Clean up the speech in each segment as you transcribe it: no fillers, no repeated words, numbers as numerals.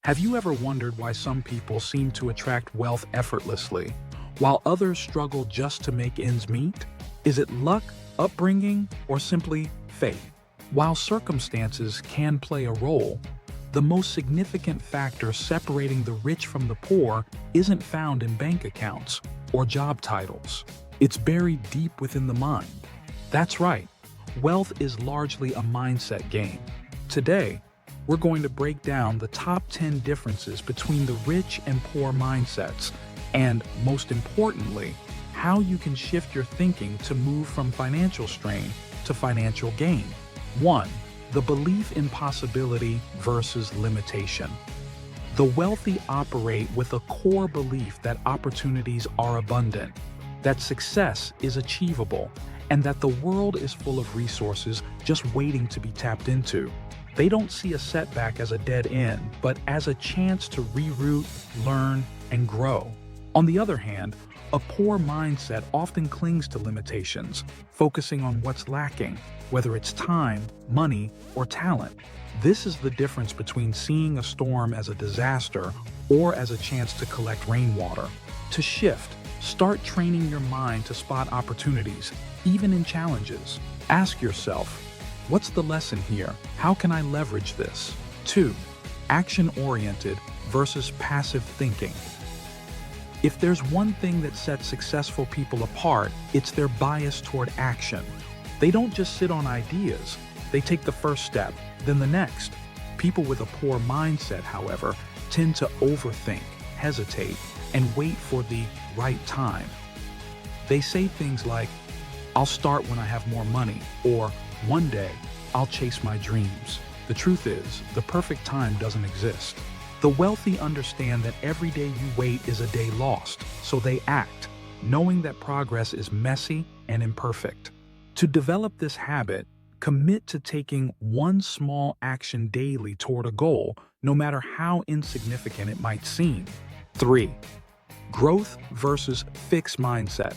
Have you ever wondered why some people seem to attract wealth effortlessly, while others struggle just to make ends meet? Is it luck, upbringing, or simply fate? While circumstances can play a role, the most significant factor separating the rich from the poor isn't found in bank accounts or job titles. It's buried deep within the mind. That's right, wealth is largely a mindset game. Today, we're going to break down the top 10 differences between the rich and poor mindsets, and most importantly, how you can shift your thinking to move from financial strain to financial gain. 1. The belief in possibility versus limitation. The wealthy operate with a core belief that opportunities are abundant, that success is achievable, and that the world is full of resources just waiting to be tapped into. They don't see a setback as a dead end, but as a chance to reroute, learn, and grow. On the other hand, a poor mindset often clings to limitations, focusing on what's lacking, whether it's time, money, or talent. This is the difference between seeing a storm as a disaster or as a chance to collect rainwater. To shift, start training your mind to spot opportunities, even in challenges. Ask yourself, what's the lesson here? How can I leverage this? 2. Action-oriented versus passive thinking. If there's one thing that sets successful people apart, it's their bias toward action. They don't just sit on ideas, they take the first step, then the next. People with a poor mindset, however, tend to overthink, hesitate, and wait for the right time. They say things like, "I'll start when I have more money," or "One day, I'll chase my dreams." The truth is, the perfect time doesn't exist. The wealthy understand that every day you wait is a day lost, so they act, knowing that progress is messy and imperfect. To develop this habit, commit to taking one small action daily toward a goal, no matter how insignificant it might seem. 3. Growth versus fixed mindset.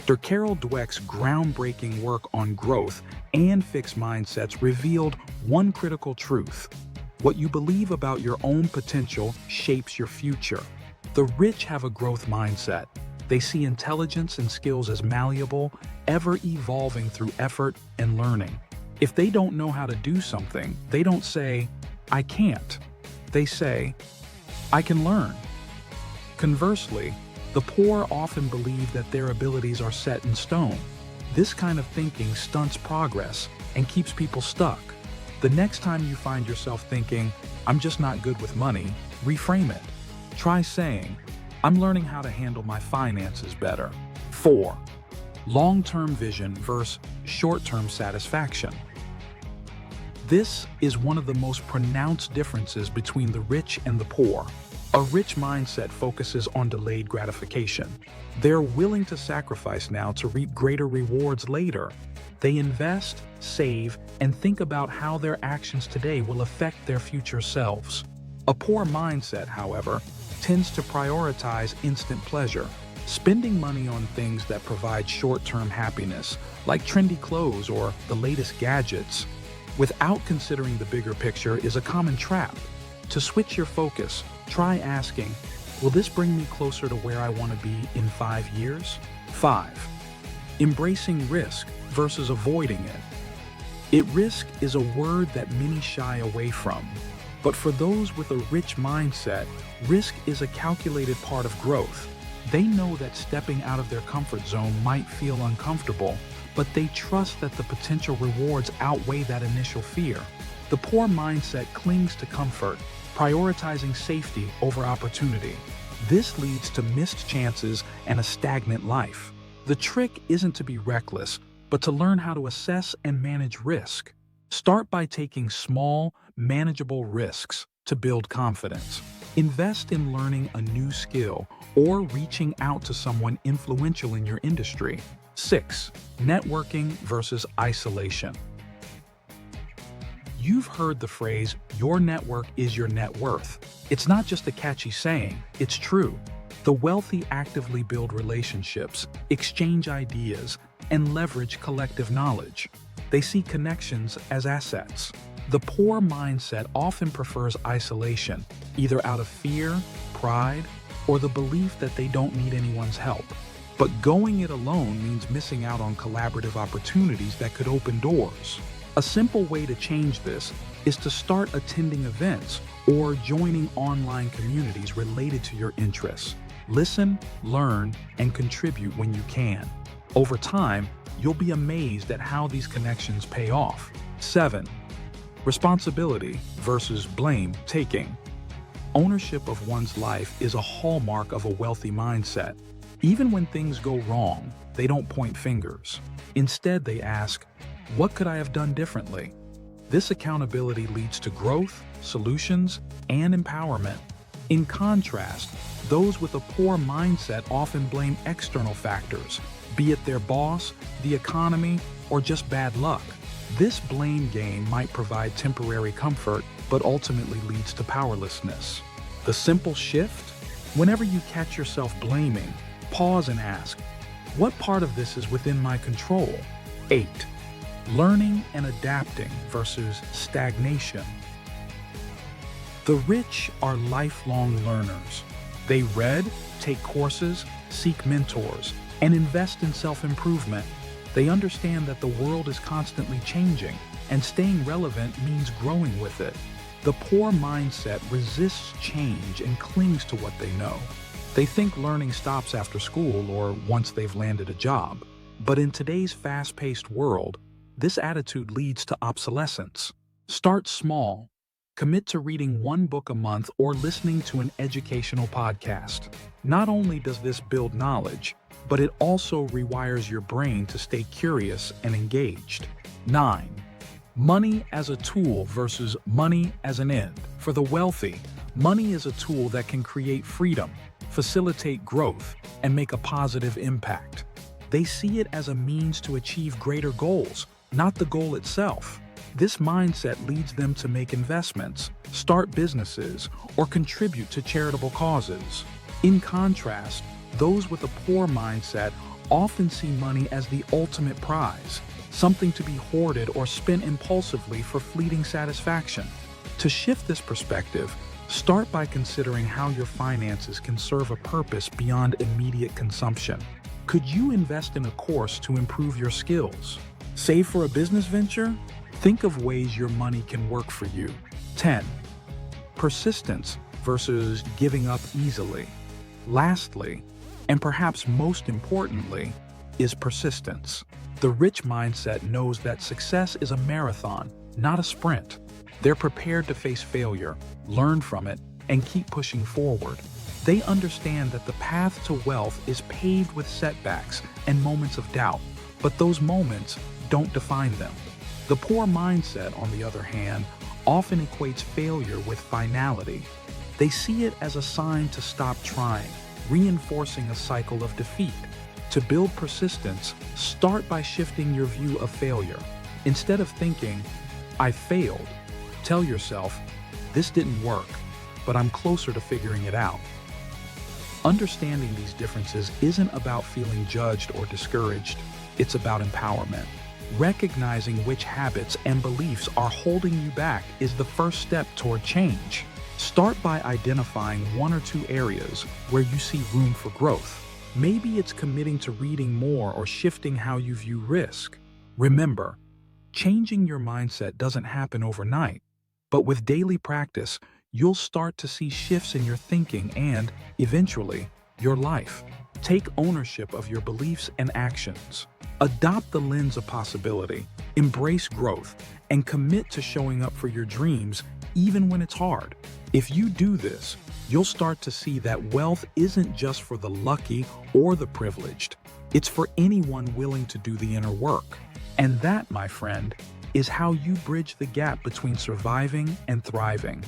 Dr. Carol Dweck's groundbreaking work on growth and fixed mindsets revealed one critical truth. What you believe about your own potential shapes your future. The rich have a growth mindset. They see intelligence and skills as malleable, ever evolving through effort and learning. If they don't know how to do something, they don't say, "I can't." They say, "I can learn." Conversely, the poor often believe that their abilities are set in stone. This kind of thinking stunts progress and keeps people stuck. The next time you find yourself thinking, "I'm just not good with money," reframe it. Try saying, "I'm learning how to handle my finances better." 4. Long-term vision versus short-term satisfaction. This is one of the most pronounced differences between the rich and the poor. A rich mindset focuses on delayed gratification. They're willing to sacrifice now to reap greater rewards later. They invest, save, and think about how their actions today will affect their future selves. A poor mindset, however, tends to prioritize instant pleasure, spending money on things that provide short-term happiness, like trendy clothes or the latest gadgets, without considering the bigger picture is a common trap. To switch your focus, try asking, will this bring me closer to where I want to be in 5 years? 5. Embracing risk versus avoiding it. Risk is a word that many shy away from. But for those with a rich mindset, risk is a calculated part of growth. They know that stepping out of their comfort zone might feel uncomfortable, but they trust that the potential rewards outweigh that initial fear. The poor mindset clings to comfort, prioritizing safety over opportunity. This leads to missed chances and a stagnant life. The trick isn't to be reckless, but to learn how to assess and manage risk. Start by taking small, manageable risks to build confidence. Invest in learning a new skill or reaching out to someone influential in your industry. 6. Networking versus isolation. You've heard the phrase, "Your network is your net worth." It's not just a catchy saying, it's true. The wealthy actively build relationships, exchange ideas, and leverage collective knowledge. They see connections as assets. The poor mindset often prefers isolation, either out of fear, pride, or the belief that they don't need anyone's help. But going it alone means missing out on collaborative opportunities that could open doors. A simple way to change this is to start attending events or joining online communities related to your interests. Listen, learn, and contribute when you can. Over time, you'll be amazed at how these connections pay off. 7. Responsibility versus blame taking. Ownership of one's life is a hallmark of a wealthy mindset. Even when things go wrong, they don't point fingers. Instead, they ask, what could I have done differently? This accountability leads to growth, solutions, and empowerment. In contrast, those with a poor mindset often blame external factors, be it their boss, the economy, or just bad luck. This blame game might provide temporary comfort, but ultimately leads to powerlessness. The simple shift? Whenever you catch yourself blaming, pause and ask, what part of this is within my control? 8. Learning and adapting versus stagnation. The rich are lifelong learners. They read, take courses, seek mentors, and invest in self-improvement. They understand that the world is constantly changing, and staying relevant means growing with it. The poor mindset resists change and clings to what they know. They think learning stops after school or once they've landed a job. But in today's fast-paced world, this attitude leads to obsolescence. Start small. Commit to reading one book a month or listening to an educational podcast. Not only does this build knowledge, but it also rewires your brain to stay curious and engaged. 9. Money as a tool versus money as an end. For the wealthy, money is a tool that can create freedom, facilitate growth, and make a positive impact. They see it as a means to achieve greater goals, not the goal itself. This mindset leads them to make investments, start businesses, or contribute to charitable causes. In contrast, those with a poor mindset often see money as the ultimate prize, something to be hoarded or spent impulsively for fleeting satisfaction. To shift this perspective, start by considering how your finances can serve a purpose beyond immediate consumption. Could you invest in a course to improve your skills? Save for a business venture? Think of ways your money can work for you. 10. Persistence versus giving up easily. Lastly, and perhaps most importantly, is persistence. The rich mindset knows that success is a marathon, not a sprint. They're prepared to face failure, learn from it, and keep pushing forward. They understand that the path to wealth is paved with setbacks and moments of doubt, but those moments don't define them. The poor mindset, on the other hand, often equates failure with finality. They see it as a sign to stop trying, reinforcing a cycle of defeat. To build persistence, start by shifting your view of failure. Instead of thinking, I failed, tell yourself, this didn't work, but I'm closer to figuring it out. Understanding these differences isn't about feeling judged or discouraged. It's about empowerment. Recognizing which habits and beliefs are holding you back is the first step toward change. Start by identifying one or two areas where you see room for growth. Maybe it's committing to reading more or shifting how you view risk. Remember, changing your mindset doesn't happen overnight, but with daily practice, you'll start to see shifts in your thinking and, eventually, your life. Take ownership of your beliefs and actions. Adopt the lens of possibility, embrace growth, and commit to showing up for your dreams even when it's hard. If you do this, you'll start to see that wealth isn't just for the lucky or the privileged. It's for anyone willing to do the inner work. And that, my friend, is how you bridge the gap between surviving and thriving.